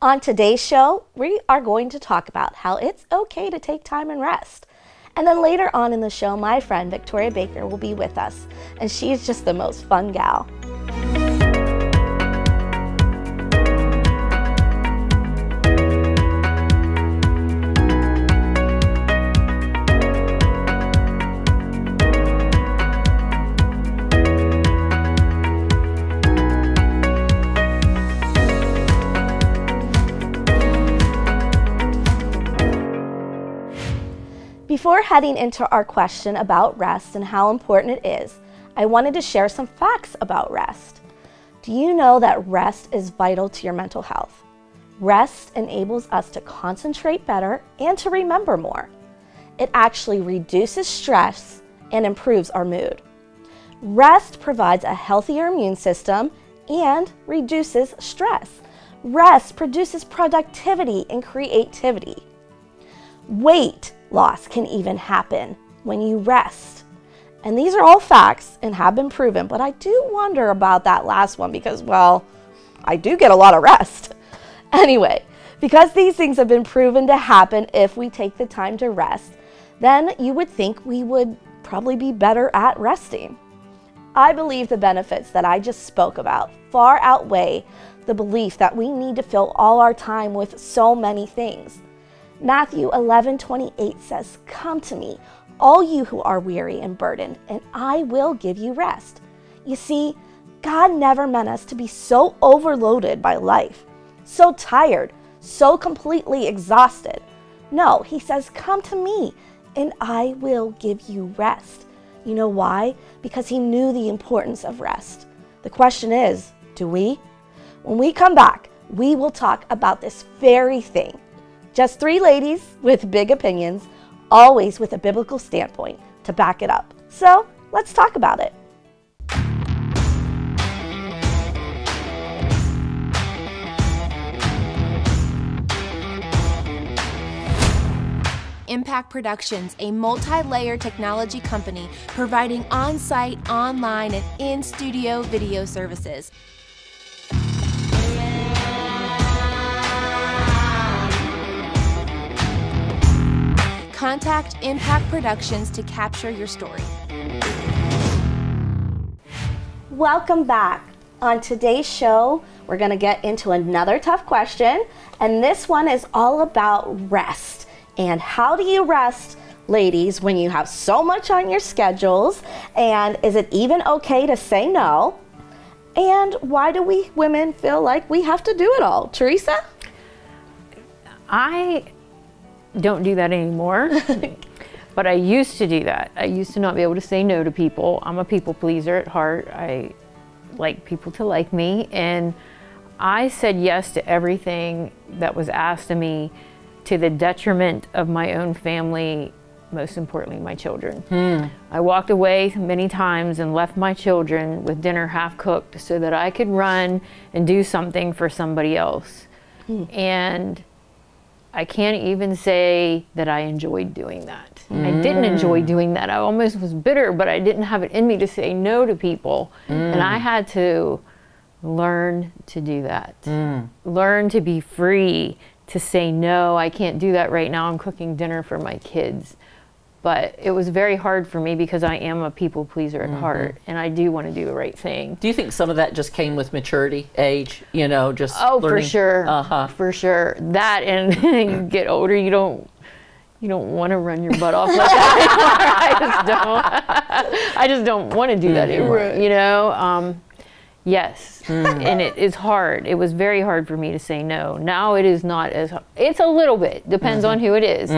On today's show, we are going to talk about how it's okay to take time and rest. And then later on in the show, my friend Victoria Baker will be with us, and she's just the most fun gal. Before heading into our question about rest and how important it is, I wanted to share some facts about rest. Do you know that rest is vital to your mental health? Rest enables us to concentrate better and to remember more. It actually reduces stress and improves our mood. Rest provides a healthier immune system and reduces stress. Rest produces productivity and creativity. Weight loss can even happen when you rest. And these are all facts and have been proven, but I do wonder about that last one because, well, I do get a lot of rest. Anyway, because these things have been proven to happen if we take the time to rest, then you would think we would probably be better at resting. I believe the benefits that I just spoke about far outweigh the belief that we need to fill all our time with so many things. Matthew 11:28 says, "Come to me, all you who are weary and burdened, and I will give you rest." You see, God never meant us to be so overloaded by life, so tired, so completely exhausted. No, He says, "Come to me, and I will give you rest." You know why? Because He knew the importance of rest. The question is, do we? When we come back, we will talk about this very thing. Just three ladies with big opinions, always with a biblical standpoint to back it up. So let's talk about it. Impact Productions, a multi-layer technology company providing on-site, online, and in-studio video services. Contact Impact Productions to capture your story. Welcome back. On today's show, we're going to get into another tough question, and this one is all about rest. And how do you rest, ladies, when you have so much on your schedules? And is it even okay to say no? And why do we women feel like we have to do it all? Teresa? I don't do that anymore, but I used to do that. I used to not be able to say no to people. I'm a people pleaser at heart. I like people to like me, and I said yes to everything that was asked of me to the detriment of my own family, most importantly my children. I walked away many times and left my children with dinner half cooked so that I could run and do something for somebody else. And I can't even say that I enjoyed doing that. I didn't enjoy doing that. I almost was bitter, but I didn't have it in me to say no to people. And I had to learn to do that. Learn to be free, to say no, I can't do that right now. I'm cooking dinner for my kids. But it was very hard for me because I am a people pleaser at heart, and I do want to do the right thing. Do you think some of that just came with maturity, age, you know, just For learning? sure. For sure. That, and you get older, you don't want to run your butt off like that anymore. I just don't want to do that anymore, you know? Yes, and it is hard. It was very hard for me to say no. Now it is not as, it's a little bit, depends on who it is.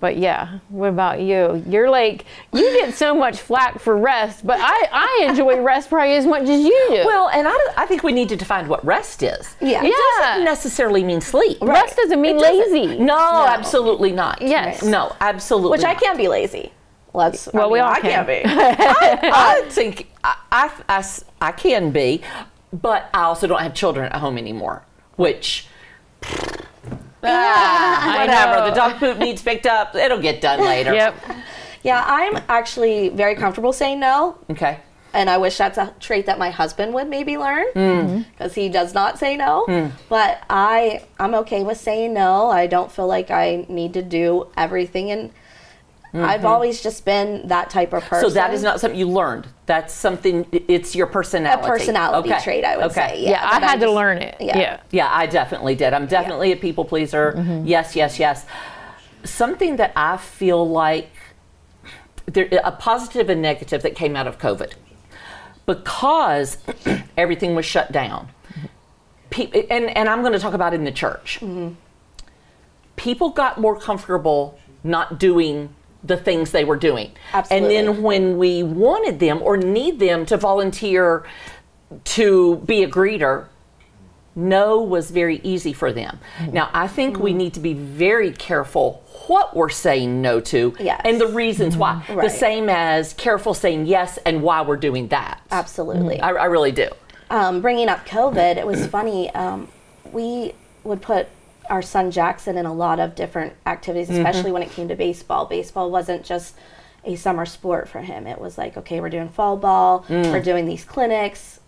But yeah, what about you? You're like, you get so much flack for rest, but I enjoy rest probably as much as you do. Well, and I think we need to define what rest is. Yeah. It doesn't necessarily mean sleep. Rest doesn't mean lazy. No, absolutely not. Yes. No, absolutely Which not. I can't be lazy. Well, we all I can. can't be. I think I can be, but I also don't have children at home anymore, which... whatever. The dog poop needs picked up. It'll get done later. Yep. Yeah, I'm actually very comfortable saying no. Okay. and I wish that's a trait that my husband would maybe learn, because he does not say no. But I'm okay with saying no. I don't feel like I need to do everything, and I've always just been that type of person. So that is not something you learned. That's something, it's your personality. A personality trait, I would say. Yeah, I had to learn it. Yeah. I definitely did. I'm definitely a people pleaser. Yes, yes, yes. Something that I feel like, a positive and negative that came out of COVID. Because everything was shut down. And I'm going to talk about in the church. People got more comfortable not doing the things they were doing. Absolutely. And then when we wanted them or need them to volunteer to be a greeter, no was very easy for them. Now, I think we need to be very careful what we're saying no to and the reasons why. The same as careful saying yes and why we're doing that. Absolutely. I really do. Bringing up COVID, it was funny. We would put our son Jackson in a lot of different activities, especially when it came to baseball. Baseball wasn't just a summer sport for him. It was like, okay, we're doing fall ball, we're doing these clinics,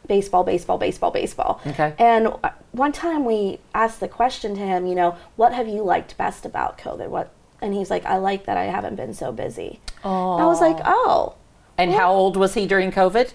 baseball, baseball, baseball, baseball. And one time we asked the question to him, you know, what have you liked best about COVID? And he's like, I like that I haven't been so busy. I was like, oh. And how old was he during COVID?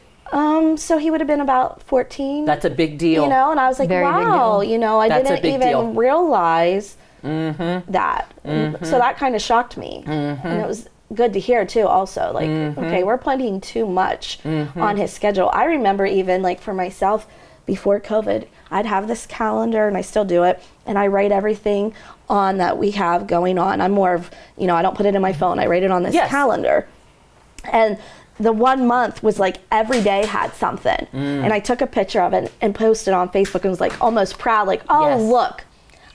So he would have been about 14. That's a big deal. You know, and I was like, wow, you know, I didn't even realize that. So that kind of shocked me. And it was good to hear too also, like, okay, we're putting too much on his schedule. I remember even like for myself before COVID, I'd have this calendar, and I still do it, and I write everything on that we have going on. I'm more of, you know, I don't put it in my phone. I write it on this calendar. And the 1 month was like every day had something. And I took a picture of it and posted on Facebook and was like almost proud, like, oh, look,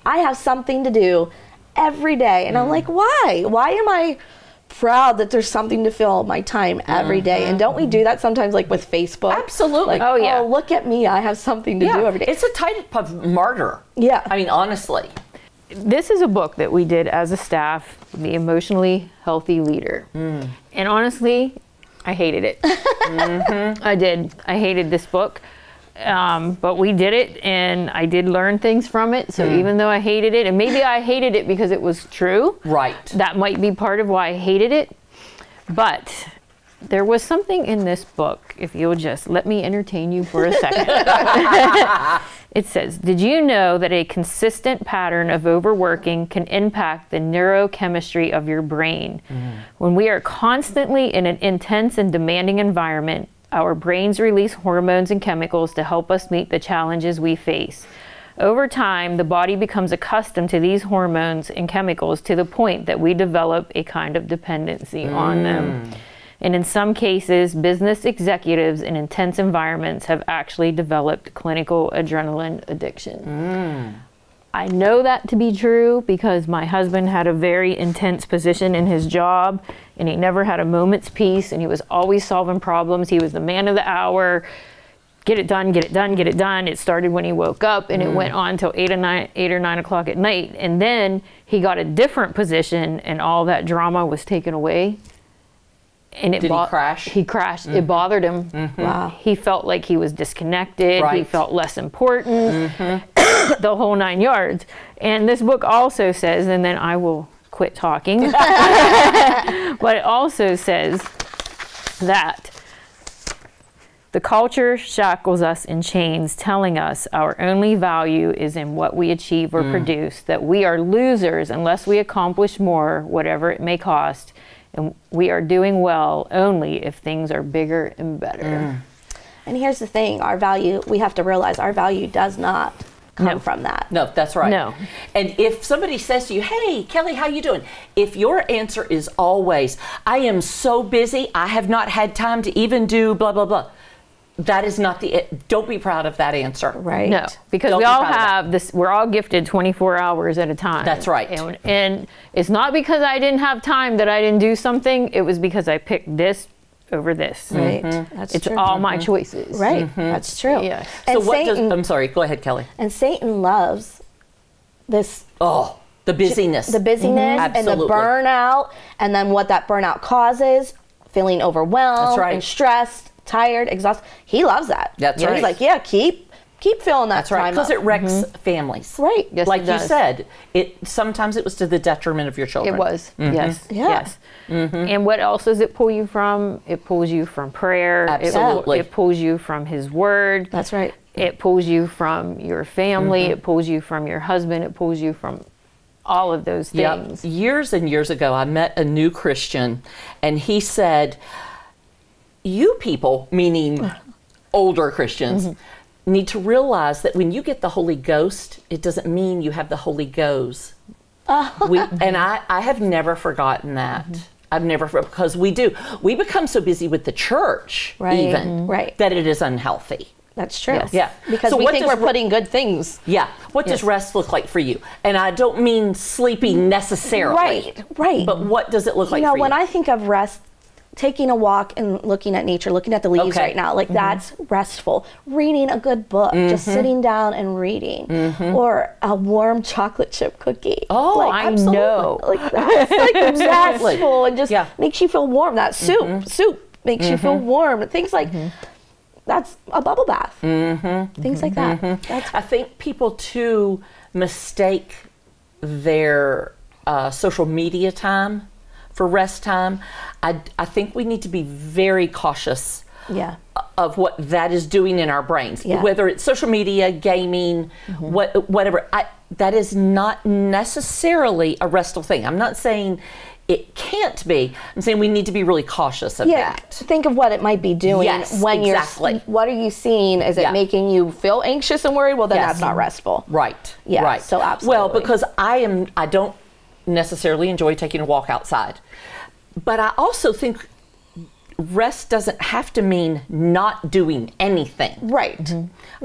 I have something to do every day. And I'm like, why? Why am I proud that there's something to fill my time every day? And don't we do that sometimes, like with Facebook? Absolutely. Like, oh, look at me, I have something to do every day. It's a type of martyr. I mean, honestly. This is a book that we did as a staff, The Emotionally Healthy Leader. And honestly, I hated it. I did. I hated this book. But we did it, and I did learn things from it. So even though I hated it, and maybe I hated it because it was true. That might be part of why I hated it. But there was something in this book, if you'll just let me entertain you for a second. It says, did you know that a consistent pattern of overworking can impact the neurochemistry of your brain? When we are constantly in an intense and demanding environment, our brains release hormones and chemicals to help us meet the challenges we face. Over time, the body becomes accustomed to these hormones and chemicals to the point that we develop a kind of dependency on them. And in some cases, business executives in intense environments have actually developed clinical adrenaline addiction. I know that to be true because my husband had a very intense position in his job, and he never had a moment's peace, and he was always solving problems. He was the man of the hour. Get it done, get it done, get it done. It started when he woke up, and it went on till 8 or 9 o'clock at night. And then he got a different position, and all that drama was taken away. And Did he crash? He crashed. It bothered him. Wow. He felt like he was disconnected. He felt less important. The whole 9 yards. And this book also says, and then I will quit talking, but it also says that the culture shackles us in chains, telling us our only value is in what we achieve or produce, that we are losers unless we accomplish more, whatever it may cost. And we are doing well only if things are bigger and better. And here's the thing, our value, we have to realize our value does not come from that. No, that's right. No. And if somebody says to you, hey, Kelly, how you doing? If your answer is always, I am so busy, I have not had time to even do blah, blah, blah. That is not don't be proud of that answer. Right. No, because we all have this, we're all gifted 24 hours at a time. That's right. And it's not because I didn't have time that I didn't do something, it was because I picked this over this. Right. That's it's true. all my choices. Right. That's true. Yeah. And So what Satan, I'm sorry, go ahead, Kelly. And Satan loves this. Oh, the busyness. The busyness and the burnout, and then what that burnout causes, feeling overwhelmed and stressed. tired, exhausted. He loves that. That's You know, right. He's like, yeah, keep feeling that That's right, time because up. it wrecks families. Right. Yes, Like it you does. said, sometimes it was to the detriment of your children. It was. Yes. Yeah. Yes. And what else does it pull you from? It pulls you from prayer. Absolutely. It pulls you from His Word. That's right. It pulls you from your family. It pulls you from your husband. It pulls you from all of those things. Yep. Years and years ago, I met a new Christian, and he said, you people, meaning older Christians, need to realize that when you get the Holy Ghost, it doesn't mean you have the Holy Goes. And I have never forgotten that. I've never, because we do. We become so busy with the church, Right. even, Right. that it is unhealthy. That's true. Yes. Yeah. Because So we what think does we're putting good things. Yeah. What does rest look like for you? And I don't mean sleeping necessarily. Right. Right. But what does it look like You know, for you? when I think of rest, taking a walk and looking at nature, looking at the leaves Okay. right now, like that's restful. Reading a good book, just sitting down and reading, or a warm chocolate chip cookie. Oh, like, I absolutely. know. Like that's like restful and just Yeah. makes you feel warm. That soup makes you feel warm. Things like that's a bubble bath. Things like that. That's I think people too mistake their social media time for rest time. I think we need to be very cautious yeah. of what that is doing in our brains, Yeah. whether it's social media, gaming, whatever. That is not necessarily a restful thing. I'm not saying it can't be. I'm saying we need to be really cautious of Yeah, that. think of what it might be doing Yes, when exactly. you're. What are you seeing? Is it Yeah. making you feel anxious and worried? Well, then Yes. that's not restful. Right. Yeah, Right. so Well, absolutely. because I don't necessarily enjoy taking a walk outside, but I also think rest doesn't have to mean not doing anything. Right.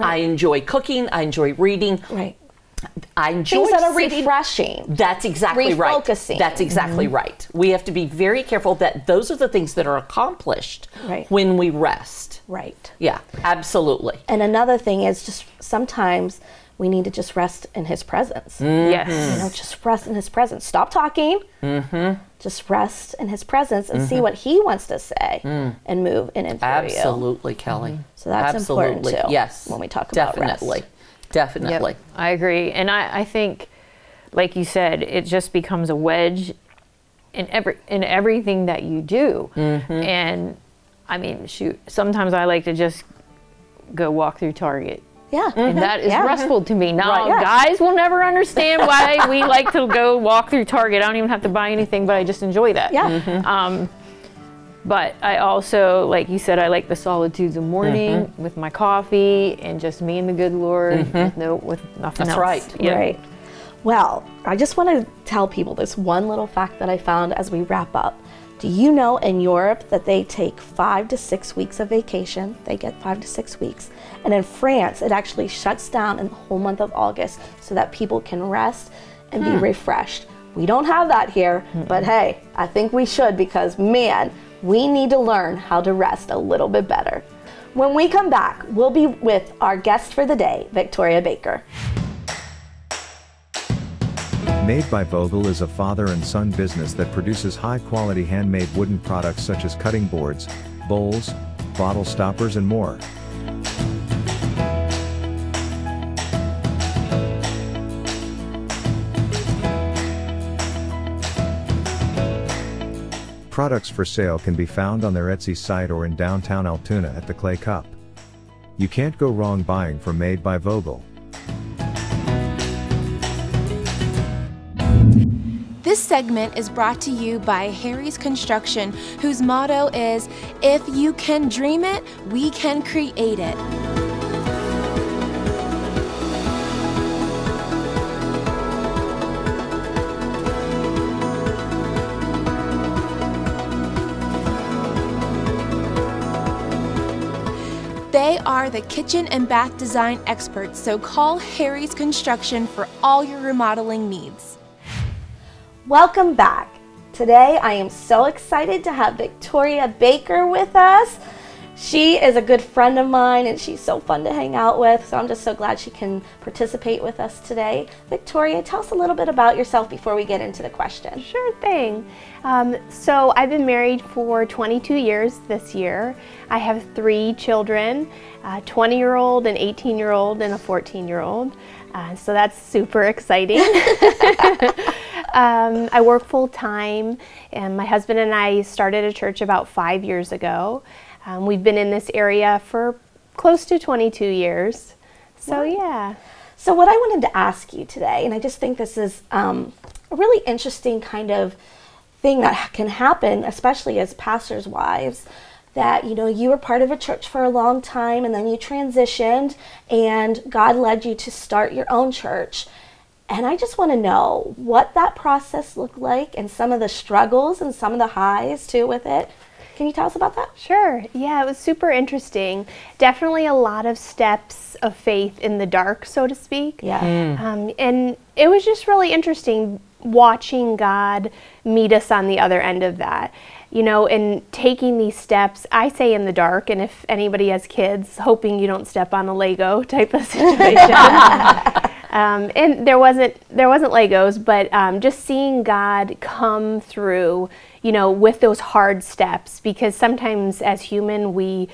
I enjoy cooking. I enjoy reading. Right. I enjoy Things that are sitting- refreshing. That's exactly right. Refocusing. That's exactly right. We have to be very careful that those are the things that are accomplished Right. when we rest. Right. Yeah, absolutely. And another thing is just sometimes we need to just rest in His presence. Yes. You know, just rest in His presence. Stop talking. Just rest in His presence and see what He wants to say and move in and through you. Absolutely, Kelly. So that's important Absolutely. too. Yes. When we talk about Definitely. rest. Definitely. Yep, I agree. And I think, like you said, it just becomes a wedge in everything that you do. And I mean, shoot, sometimes I like to just go walk through Target. Yeah. And that is Yeah. restful to me. Now, Right. Yeah. guys will never understand why we like to go walk through Target. I don't even have to buy anything, but I just enjoy that. Yeah. But I also, like you said, I like the solitudes of morning with my coffee and just me and the good Lord with nothing That's else. right. Yeah. Right. Well, I just want to tell people this one little fact that I found as we wrap up. Do you know in Europe that they take 5 to 6 weeks of vacation? They get 5 to 6 weeks. And in France, it actually shuts down in the whole month of August so that people can rest and be refreshed. We don't have that here, but hey, I think we should because, man, we need to learn how to rest a little bit better. When we come back, we'll be with our guest for the day, Victoria Baker. Made by Vogel is a father and son business that produces high-quality handmade wooden products such as cutting boards, bowls, bottle stoppers and more. Products for sale can be found on their Etsy site or in downtown Altoona at the Clay Cup. You can't go wrong buying from Made by Vogel. This segment is brought to you by Harry's Construction, whose motto is, "If you can dream it, we can create it." They are the kitchen and bath design experts, so call Harry's Construction for all your remodeling needs. Welcome back. Today I am so excited to have Victoria Baker with us. She is a good friend of mine, and she's so fun to hang out with, so I'm just so glad she can participate with us today. Victoria, tell us a little bit about yourself before we get into the question. Sure thing. So I've been married for 22 years this year. I have 3 children, a 20-year-old, an 18-year-old, and a 14-year-old. So that's super exciting. I work full-time, and my husband and I started a church about 5 years ago. We've been in this area for close to 22 years. So yeah. So what I wanted to ask you today, and I just think this is a really interesting kind of thing that can happen, especially as pastors' wives, that, you know, you were part of a church for a long time and then you transitioned and God led you to start your own church. And I just want to know what that process looked like and some of the struggles and some of the highs too with it. Can you tell us about that? Sure. Yeah, it was super interesting. Definitely a lot of steps of faith in the dark, so to speak. Yeah. And it was just really interesting watching God meet us on the other end of that. You know, and taking these steps, I say in the dark, and if anybody has kids, hoping you don't step on a Lego type of situation. And there wasn't Legos, but just seeing God come through, you know, with those hard steps, because sometimes as human, we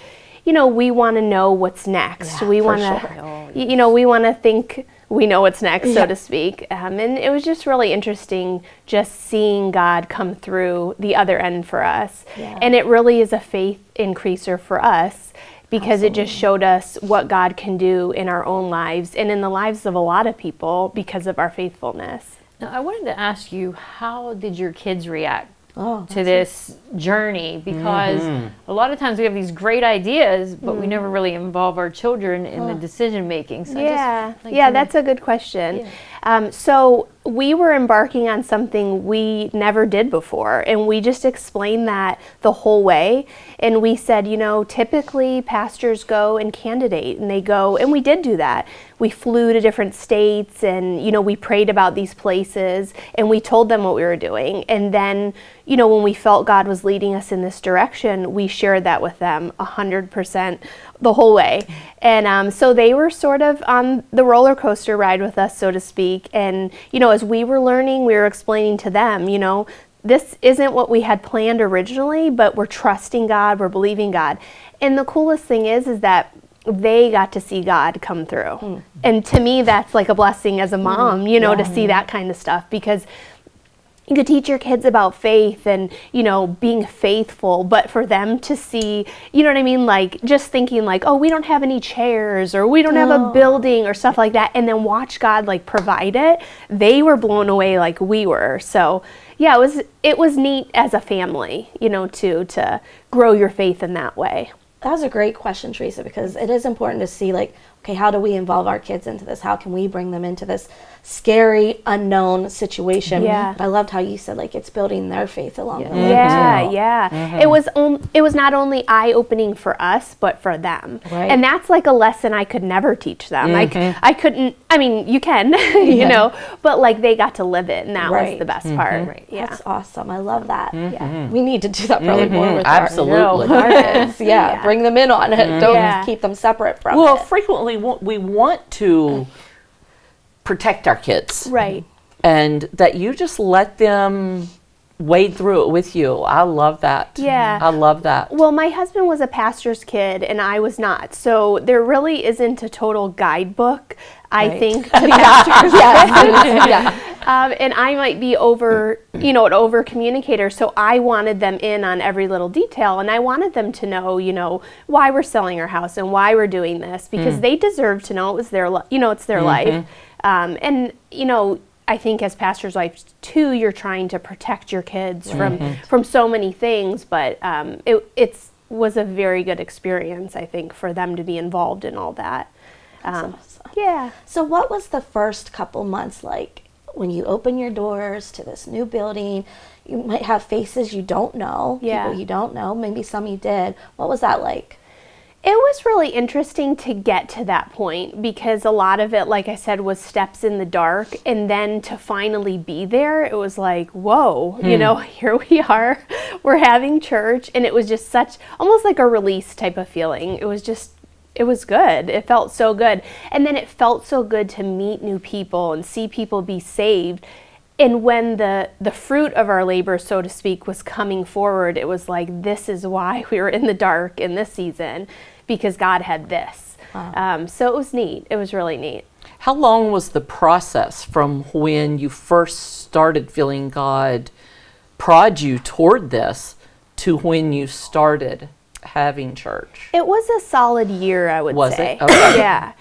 want to know what's next. Yeah, we want to, you know, we want to think we know what's next, so to speak. And it was just really interesting just seeing God come through the other end for us. Yeah. And it really is a faith increaser for us, because it just showed us what God can do in our own lives and in the lives of a lot of people because of our faithfulness. Now, I wanted to ask you, how did your kids react Oh, to this journey? Because a lot of times we have these great ideas, but we never really involve our children in the decision making. So That's a good question. So we were embarking on something we never did before, and we just explained that the whole way. And we said, you know, typically pastors go and candidate, and they go, and we did do that. We flew to different states, and, you know, we prayed about these places, and we told them what we were doing. And then, you know, when we felt God was leading us in this direction, we shared that with them 100% the whole way. And so they were sort of on the roller coaster ride with us, so to speak. And, you know, as we were learning, we were explaining to them, you know, this isn't what we had planned originally, but we're trusting God, we're believing God. And the coolest thing is that they got to see God come through. And to me, that's like a blessing as a mom, you know, to see that kind of stuff, because you could teach your kids about faith and, you know, being faithful, but for them to see, you know what I mean, like just thinking like, oh, we don't have any chairs, or we don't have a building or stuff like that, and then watch God like provide it, they were blown away like we were. So yeah, it was neat as a family, you know, to grow your faith in that way. That was a great question, Teresa, because it is important to see, like, okay, how do we involve our kids into this? How can we bring them into this scary, unknown situation? Yeah. I loved how you said, like, it's building their faith along the way. Yeah. It was not only eye-opening for us, but for them. Right. And that's like a lesson I could never teach them. I couldn't, I mean, you can, you know, but like they got to live it, and that was the best part. Right. Yeah. That's awesome. I love that. Yeah. We need to do that probably more with Absolutely. our kids. Bring them in on it. Don't keep them separate from it. Well, frequently we want to protect our kids. Right. And that you just let them wade through it with you. I love that. Yeah. I love that. Well, my husband was a pastor's kid and I was not. So there really isn't a total guidebook, I think, to pastors' kids. And I might be an over communicator. So I wanted them in on every little detail, and I wanted them to know, you know, why we're selling our house and why we're doing this, because they deserve to know. It was their, it's their life. And, you know, I think as pastors' wives too, you're trying to protect your kids from so many things, but it was a very good experience, I think, for them to be involved in all that. Awesome. Yeah. So what was the first couple months like when you open your doors to this new building? You might have faces you don't know, people you don't know, maybe some you did. What was that like? It was really interesting to get to that point because a lot of it, like I said, was steps in the dark. And then to finally be there, it was like, whoa, you know, here we are, we're having church. And it was just such, almost like a release type of feeling. It was good. It felt so good. And then it felt so good to meet new people and see people be saved. And when the fruit of our labor, so to speak, was coming forward, it was like, this is why we were in the dark in this season, because God had this. Wow. So it was neat. It was really neat. How long was the process from when you first started feeling God prod you toward this to when you started having church? It was a solid year, I would say. Was it? Okay. Yeah.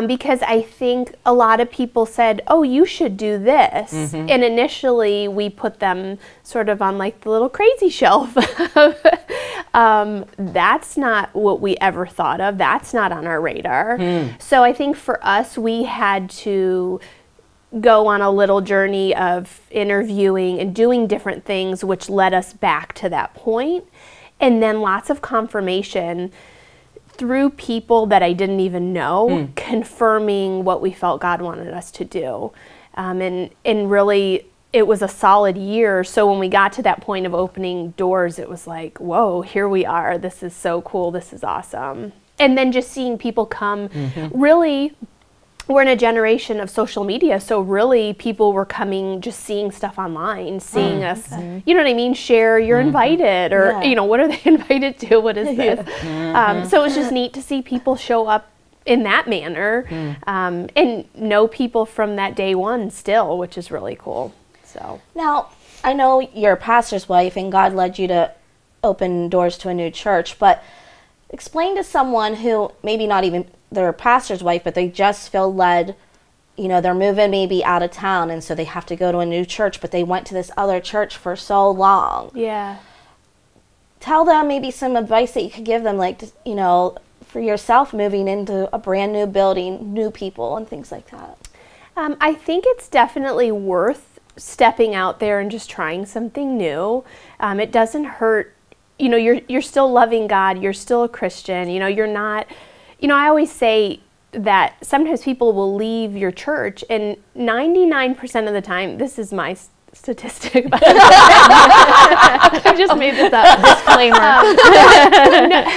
Because I think a lot of people said, oh, you should do this. And initially we put them sort of on like the little crazy shelf. That's not what we ever thought of. That's not on our radar. So I think for us, we had to go on a little journey of interviewing and doing different things, which led us back to that point. And then lots of confirmation through people that I didn't even know, confirming what we felt God wanted us to do. And really, it was a solid year. So when we got to that point of opening doors, it was like, whoa, here we are. This is so cool. This is awesome. And then just seeing people come, really, we're in a generation of social media, so really people were coming, just seeing stuff online, seeing us, you know what I mean, share, you're invited, or, you know, what are they invited to, what is this? So it was just neat to see people show up in that manner, and know people from that day one still, which is really cool. So now, I know you're a pastor's wife and God led you to open doors to a new church, but explain to someone who maybe not even they're a pastor's wife, but they just feel led, you know, they're moving maybe out of town and so they have to go to a new church, but they went to this other church for so long. Yeah. Tell them maybe some advice that you could give them, like, you know, for yourself moving into a brand new building, new people and things like that. I think it's definitely worth stepping out there and just trying something new. It doesn't hurt. You know, you're still loving God, you're still a Christian, you know, you're not, you know, I always say that sometimes people will leave your church and 99% of the time, this is my statistic, but I just made this up. Disclaimer.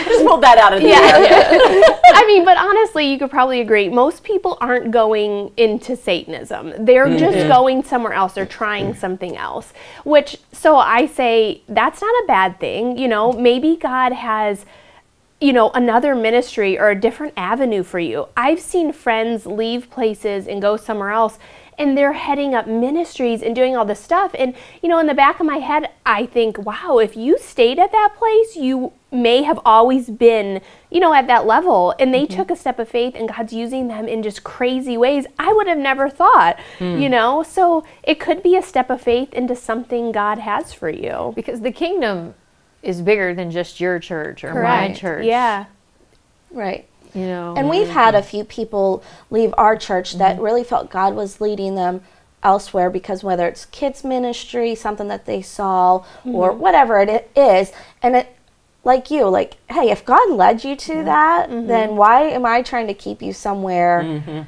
Just pulled that out of the air. I mean, but honestly, you could probably agree, most people aren't going into Satanism. They're just going somewhere else. They're trying something else, which, so I say, that's not a bad thing. You know, maybe God has, you know, another ministry or a different avenue for you. I've seen friends leave places and go somewhere else, and they're heading up ministries and doing all this stuff. And, you know, in the back of my head, I think, wow, if you stayed at that place, you may have always been, you know, at that level. And they took a step of faith and God's using them in just crazy ways I would have never thought, you know. So it could be a step of faith into something God has for you. Because the kingdom is bigger than just your church or my church. Yeah. Right. You know. And we've had a few people leave our church that really felt God was leading them elsewhere, because whether it's kids ministry, something that they saw, or whatever it is, and it, like you, like, hey, if God led you to that, then why am I trying to keep you somewhere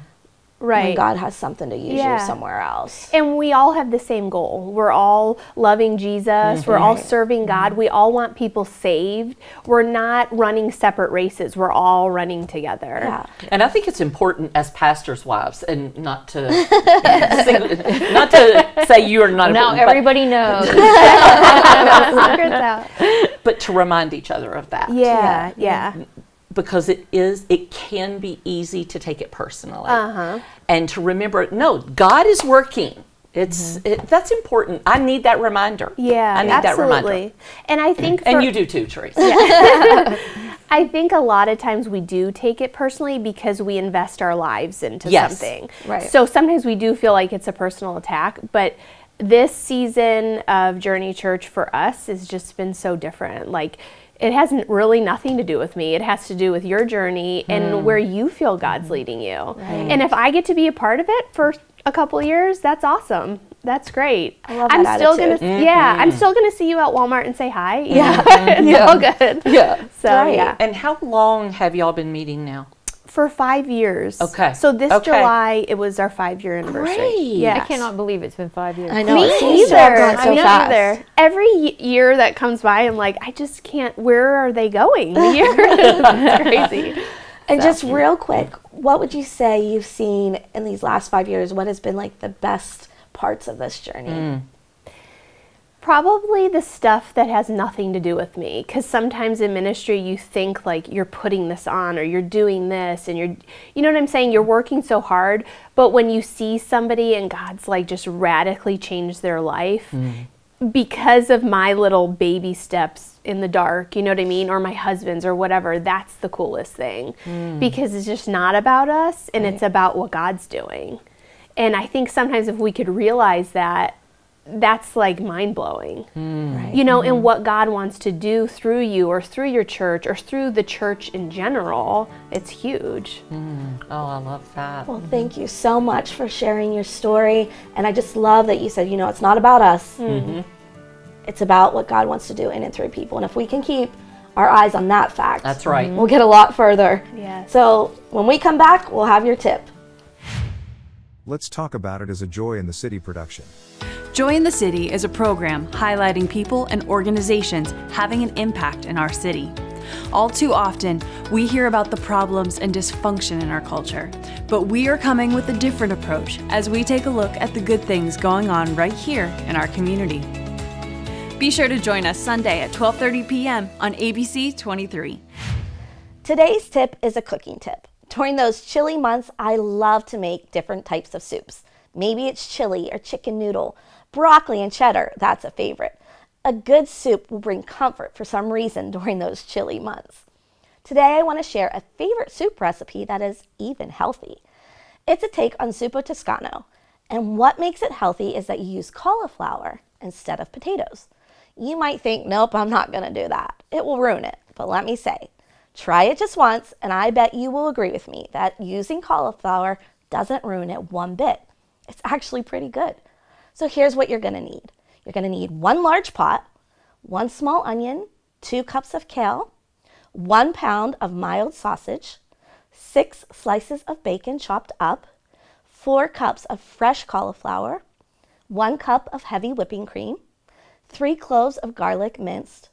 when God has something to use you somewhere else? And we all have the same goal. We're all loving Jesus. We're all serving God. We all want people saved. We're not running separate races. We're all running together. Yeah. And I think it's important as pastors' wives, and not to not to say you are not Now important, everybody knows. Secrets out. but to remind each other of that. Yeah. Because it can be easy to take it personally, and to remember, no, God is working. That's important. I need that reminder. Yeah, I need absolutely. that reminder. And I think, and you do too, Teresa. I think a lot of times we do take it personally because we invest our lives into something. Right. So sometimes we do feel like it's a personal attack, but this season of Journey Church for us has just been so different. Like, it has really nothing to do with me. It has to do with your journey and where you feel God's leading you. Right. And if I get to be a part of it for a couple of years, that's awesome. That's great. I love I'm that still attitude. gonna, yeah, I'm still gonna see you at Walmart and say hi. Yeah. It's all good. Yeah. So Right. yeah, And how long have y'all been meeting now? for 5 years. Okay. So this Okay. July, it was our 5-year anniversary. Great. Yeah. I cannot believe it's been 5 years. I know. Me it seems to either. have gone so Me fast. either. Every year that comes by, I'm like, I just can't. Where are they going? The year, it's crazy. And just real quick, what would you say you've seen in these last 5 years? What has been like the best parts of this journey? Probably the stuff that has nothing to do with me, because sometimes in ministry you think like you're putting this on or you're doing this and you know what I'm saying, you're working so hard, but when you see somebody and God's like just radically changed their life because of my little baby steps in the dark, you know what I mean, or my husband's or whatever, that's the coolest thing, because it's just not about us and it's about what God's doing. And I think sometimes if we could realize that, that's like mind-blowing, Right. you know, and what God wants to do through you or through your church or through the church in general, it's huge. Oh, I love that. Well, thank you so much for sharing your story. And I just love that you said, you know, it's not about us. It's about what God wants to do in and through people. And if we can keep our eyes on that fact, That's right. we'll get a lot further. Yes. So when we come back, we'll have your tip. Let's Talk About It is a Joy in the City production. Joy in the City is a program highlighting people and organizations having an impact in our city. All too often, we hear about the problems and dysfunction in our culture, but we are coming with a different approach as we take a look at the good things going on right here in our community. Be sure to join us Sunday at 12:30 p.m. on ABC 23. Today's tip is a cooking tip. During those chilly months, I love to make different types of soups. Maybe it's chili or chicken noodle, broccoli and cheddar, that's a favorite. A good soup will bring comfort for some reason during those chilly months. Today I want to share a favorite soup recipe that is even healthy. It's a take on Supo Toscano, and what makes it healthy is that you use cauliflower instead of potatoes. You might think, nope, I'm not going to do that. It will ruin it, but let me say, try it just once, and I bet you will agree with me that using cauliflower doesn't ruin it one bit. It's actually pretty good. So here's what you're going to need. You're going to need 1 large pot, 1 small onion, 2 cups of kale, 1 pound of mild sausage, 6 slices of bacon chopped up, 4 cups of fresh cauliflower, 1 cup of heavy whipping cream, 3 cloves of garlic minced,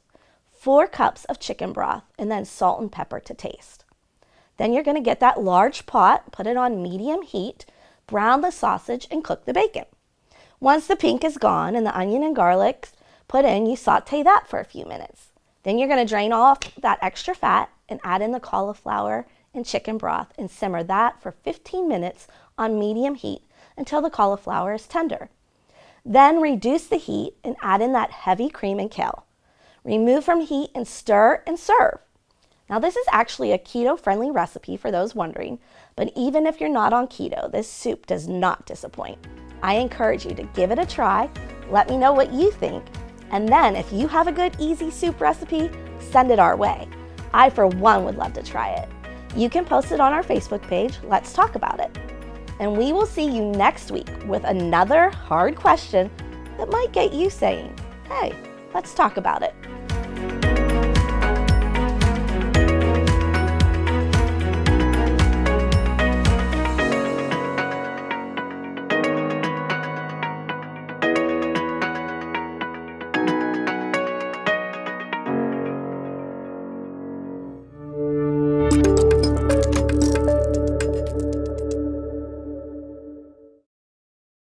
4 cups of chicken broth, and then salt and pepper to taste. Then you're going to get that large pot, put it on medium heat, brown the sausage, and cook the bacon. Once the pink is gone and the onion and garlic put in, you saute that for a few minutes. Then you're going to drain off that extra fat and add in the cauliflower and chicken broth and simmer that for 15 minutes on medium heat until the cauliflower is tender. Then reduce the heat and add in that heavy cream and kale. Remove from heat and stir and serve. Now this is actually a keto-friendly recipe for those wondering, but even if you're not on keto, this soup does not disappoint. I encourage you to give it a try, let me know what you think, and then if you have a good easy soup recipe, send it our way. I for one would love to try it. You can post it on our Facebook page, Let's Talk About It. And we will see you next week with another hard question that might get you saying, hey, let's talk about it.